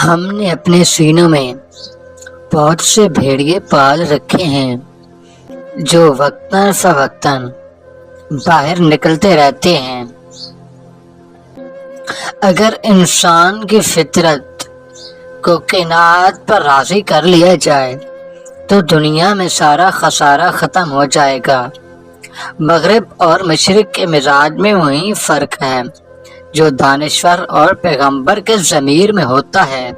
ہم نے اپنے سینوں میں بہت سے بھیڑیے پال رکھے ہیں جو وقتاً فوقتاً باہر نکلتے رہتے ہیں۔ اگر انسان کی فطرت کو قناعت پر راضی کر لیا جائے تو دنیا میں سارا خسارہ ختم ہو جائے گا۔ مغرب اور مشرق کے مزاج میں وہی فرق ہے جو دانشور اور پیغمبر کے ضمیر میں ہوتا ہے۔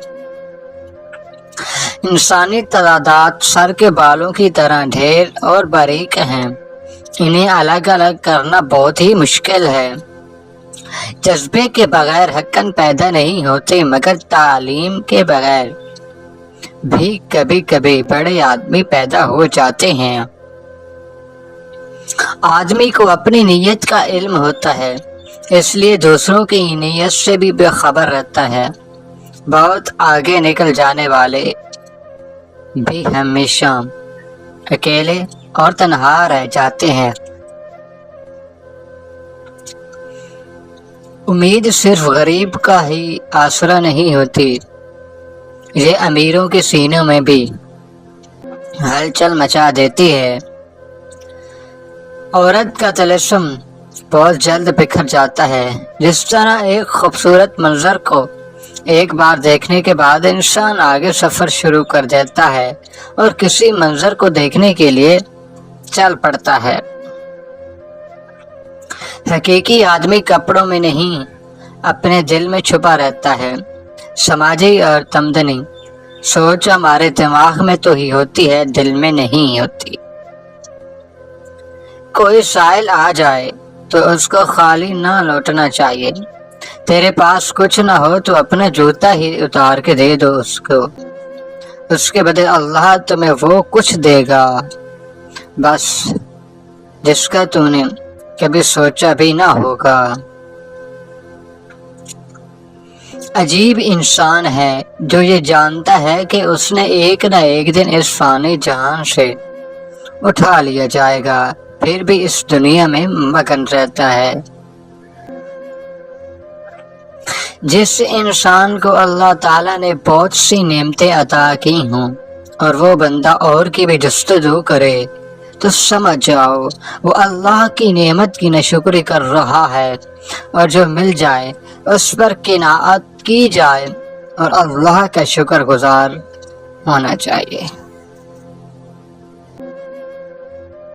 انسانی تعداد سر کے بالوں کی طرح ڈھیر اور باریک ہیں، انہیں الگ الگ کرنا بہت ہی مشکل ہے۔ جذبے کے بغیر حقاً پیدا نہیں ہوتے، مگر تعلیم کے بغیر بھی کبھی کبھی بڑے آدمی پیدا ہو جاتے ہیں۔ آدمی کو اپنی نیت کا علم ہوتا ہے، اس لیے دوسروں کی نیت سے بھی بے خبر رہتا ہے۔ بہت آگے نکل جانے والے بھی ہمیشہ اکیلے اور تنہا رہ جاتے ہیں۔ امید صرف غریب کا ہی آسرا نہیں ہوتی، یہ امیروں کے سینوں میں بھی ہلچل مچا دیتی ہے۔ عورت کا طلسم بہت جلد بکھر جاتا ہے، جس طرح ایک خوبصورت منظر کو ایک بار دیکھنے کے بعد انسان آگے سفر شروع کر دیتا ہے اور کسی منظر کو دیکھنے کے لیے چل پڑتا ہے۔ حقیقی آدمی کپڑوں میں نہیں، اپنے دل میں چھپا رہتا ہے۔ سماجی اور تمدنی سوچ ہمارے دماغ میں تو ہی ہوتی ہے، دل میں نہیں ہوتی۔ کوئی سائل آ جائے تو اس کو خالی نہ لوٹنا چاہیے۔ تیرے پاس کچھ نہ ہو تو اپنا جوتا ہی اتار کے دے دو اس کو، اس کے بدلے اللہ تمہیں وہ کچھ دے گا بس جس کا تو نے کبھی سوچا بھی نہ ہوگا۔ عجیب انسان ہے جو یہ جانتا ہے کہ اس نے ایک نہ ایک دن اس فانی جہان سے اٹھا لیا جائے گا، پھر بھی اس دنیا میں مگن رہتا ہے۔ جس انسان کو اللہ تعالیٰ نے بہت سی نعمتیں عطا کی ہوں اور وہ بندہ اور کی بھی جستجو کرے تو سمجھ جاؤ وہ اللہ کی نعمت کی ناشکری کر رہا ہے، اور جو مل جائے اس پر قناعت کی جائے اور اللہ کا شکر گزار ہونا چاہیے۔